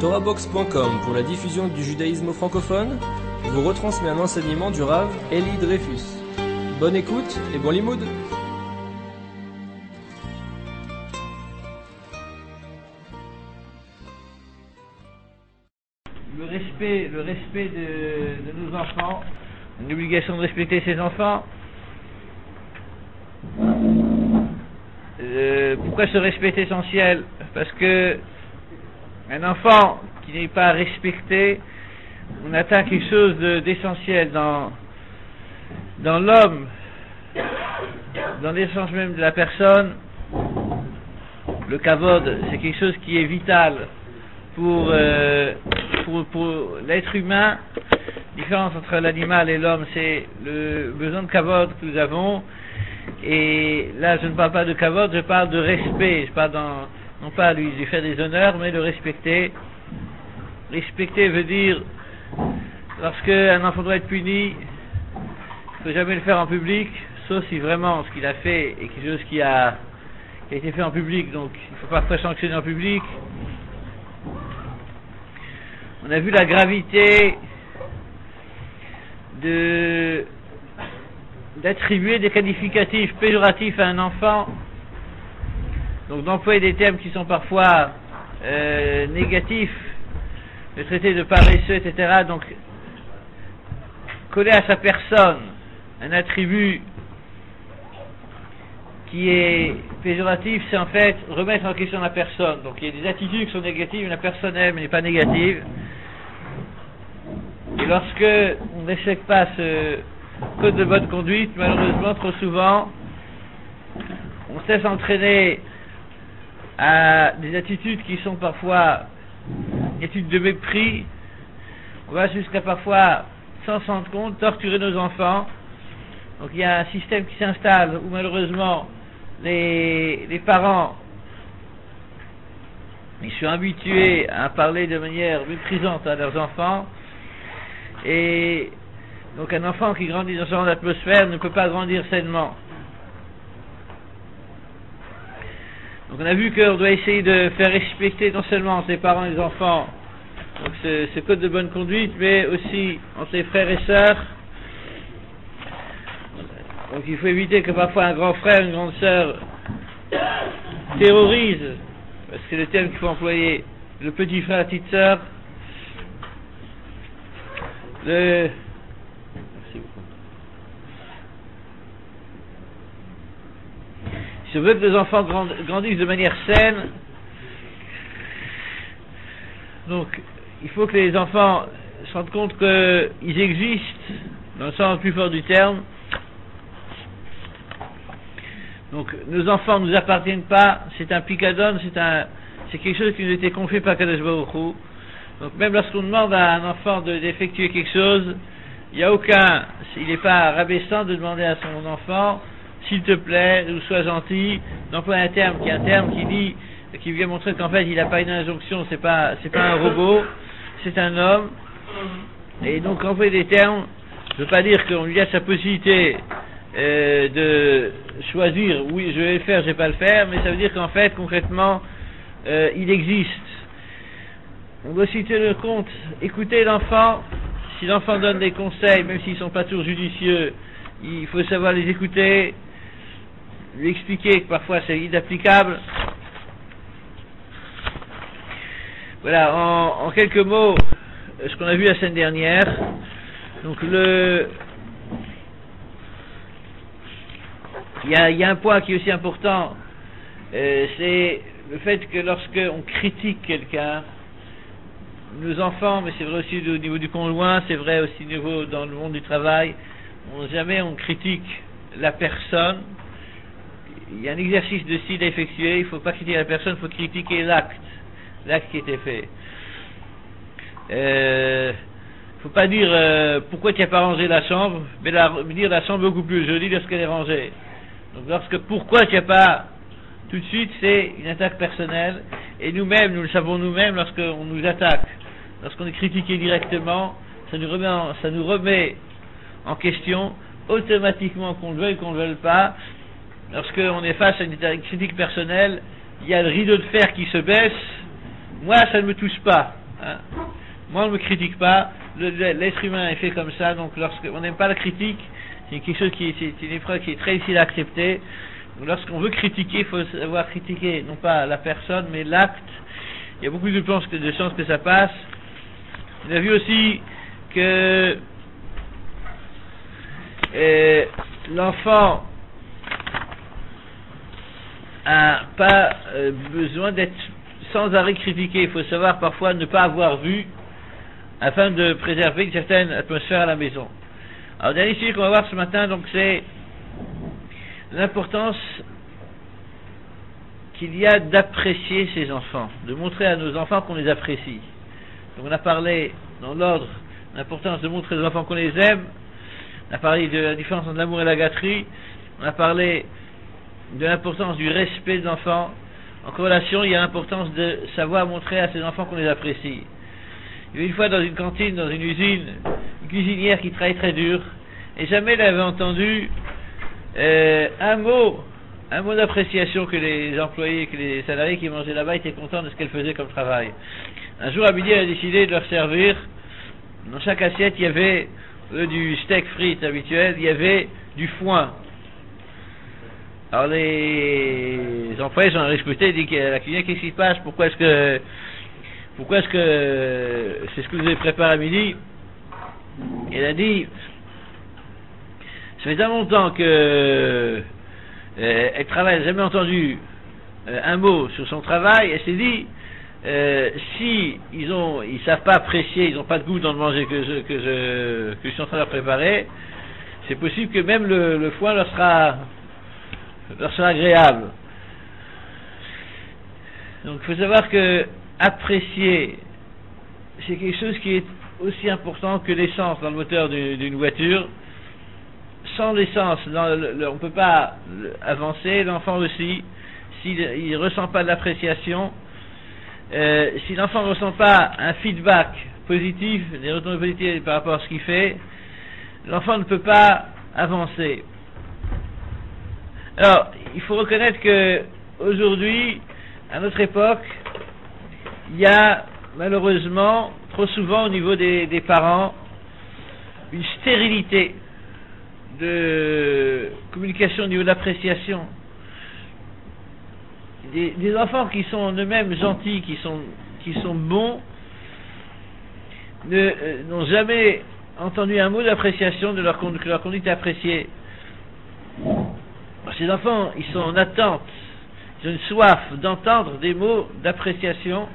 TorahBox.com pour la diffusion du judaïsme francophone vous retransmet un enseignement du Rav Eli Dreyfus. Bonne écoute et bon limoud. Le respect de nos enfants, une obligation de respecter ses enfants. Pourquoi ce respect est essentiel? Parce que un enfant qui n'est pas respecté, on atteint quelque chose d'essentiel dans l'homme, dans l'essence même de la personne. Le kavod, c'est quelque chose qui est vital pour l'être humain. La différence entre l'animal et l'homme, c'est le besoin de kavod que nous avons. Et là, je ne parle pas de kavod, je parle de respect. Je parle non pas lui faire des honneurs, mais de respecter. Respecter veut dire, lorsque un enfant doit être puni, il ne faut jamais le faire en public, sauf si vraiment ce qu'il a fait est quelque chose qui a été fait en public, donc il ne faut parfois sanctionner en public. On a vu la gravité d'attribuer des qualificatifs péjoratifs à un enfant, donc d'employer des termes qui sont parfois négatifs, de traiter de paresseux, etc. Donc coller à sa personne un attribut qui est péjoratif, c'est en fait remettre en question la personne. Donc il y a des attitudes qui sont négatives, mais la personne elle n'est pas négative. Et lorsque on ne respecte pas ce code de bonne conduite, malheureusement trop souvent on se laisse entraîner à des attitudes qui sont parfois des attitudes de mépris. On va jusqu'à parfois, sans s'en rendre compte, torturer nos enfants. Donc il y a un système qui s'installe où malheureusement les parents ils sont habitués à parler de manière méprisante à leurs enfants, et donc un enfant qui grandit dans ce genre d'atmosphère ne peut pas grandir sainement. Donc on a vu qu'on doit essayer de faire respecter non seulement entre les parents et les enfants donc ce code de bonne conduite, mais aussi entre les frères et sœurs. Donc il faut éviter que parfois un grand frère, une grande sœur terrorise, parce que c'est le terme qu'il faut employer, le petit frère, la petite sœur. Merci beaucoup. Si on veut que les enfants grandissent de manière saine, donc il faut que les enfants se rendent compte qu'ils existent dans le sens le plus fort du terme. Donc nos enfants ne nous appartiennent pas, c'est un picadon, c'est quelque chose qui nous a été confié par Kadosh Baruch Hu. Donc même lorsqu'on demande à un enfant d'effectuer quelque chose, il n'est pas rabaissant de demander à son enfant, s'il te plaît, ou sois gentil, d'employer un terme qui vient montrer qu'en fait il n'a pas une injonction, c'est pas un robot, c'est un homme. Et donc employer des termes ne veut pas dire qu'on lui laisse la possibilité de choisir, oui je vais le faire, je vais pas le faire, mais ça veut dire qu'en fait concrètement il existe. On doit aussi tenir compte, écouter l'enfant. Si l'enfant donne des conseils, même s'ils ne sont pas toujours judicieux, il faut savoir les écouter, lui expliquer que parfois c'est inapplicable. Voilà, en quelques mots, ce qu'on a vu la semaine dernière. Donc il y a un point qui est aussi important, c'est le fait que lorsque on critique quelqu'un, nos enfants, mais c'est vrai aussi au niveau du conjoint, c'est vrai aussi au niveau dans le monde du travail, jamais on critique la personne. Il y a un exercice de style à effectuer, il ne faut pas critiquer la personne, il faut critiquer l'acte qui était fait. Il ne faut pas dire pourquoi tu n'as pas rangé la chambre, mais dire la chambre est beaucoup plus jolie lorsqu'elle est rangée. Donc pourquoi tu n'as pas, tout de suite c'est une attaque personnelle, et nous-mêmes, nous le savons nous-mêmes, lorsqu'on nous attaque, lorsqu'on est critiqué directement, ça nous remet en question automatiquement, qu'on le veuille ou qu'on ne le veuille pas. Lorsqu'on est face à une critique personnelle, il y a le rideau de fer qui se baisse. Moi ça ne me touche pas, Hein. Moi, on ne me critique pas. L'être humain est fait comme ça, donc lorsqu'on n'aime pas la critique, c'est quelque chose c'est une épreuve qui est très difficile à accepter. Lorsqu'on veut critiquer, il faut savoir critiquer, non pas la personne, mais l'acte. Il y a beaucoup de chances que ça passe. On a vu aussi que l'enfant n'a pas besoin d'être sans arrêt critiqué. Il faut savoir parfois ne pas avoir vu, afin de préserver une certaine atmosphère à la maison. Alors, le dernier sujet qu'on va voir ce matin, donc, c'est l'importance qu'il y a d'apprécier ses enfants, de montrer à nos enfants qu'on les apprécie. Donc, on a parlé, dans l'ordre, de l'importance de montrer aux enfants qu'on les aime. On a parlé de la différence entre l'amour et la gâterie. On a parlé de l'importance du respect des enfants. En corrélation, il y a l'importance de savoir montrer à ses enfants qu'on les apprécie. Il y a une fois dans une cantine, dans une usine, une cuisinière qui travaille très dur, et jamais elle avait entendu un mot d'appréciation, que les employés, que les salariés qui mangeaient là-bas étaient contents de ce qu'elle faisait comme travail. Un jour à midi, elle a décidé de leur servir. Dans chaque assiette, il y avait du steak frites habituel, il y avait du foin. Alors les employés sont restés, dit à la cuisinière, qu'est-ce qui se passe, pourquoi est-ce que c'est ce que vous avez préparé à midi? Elle a dit, ça fait tellement longtemps que elle travaille, elle n'a jamais entendu un mot sur son travail. Elle s'est dit, si ils savent pas apprécier, ils n'ont pas de goût dans le manger que je suis en train de leur préparer, c'est possible que même le foin leur sera agréable. Donc il faut savoir que apprécier, c'est quelque chose qui est aussi important que l'essence dans le moteur d'une voiture. Sans l'essence, on ne peut pas avancer. L'enfant aussi, s'il ne ressent pas de l'appréciation, si l'enfant ne ressent pas un feedback positif, des retours positifs par rapport à ce qu'il fait, l'enfant ne peut pas avancer. Alors, il faut reconnaître que aujourd'hui, à notre époque, il y a malheureusement trop souvent au niveau des parents une stérilité de communication au niveau de l'appréciation. Des enfants qui sont eux-mêmes gentils, qui sont bons, n'ont jamais entendu un mot d'appréciation de que leur conduite est appréciée. Ces enfants, ils sont en attente, ils ont une soif d'entendre des mots d'appréciation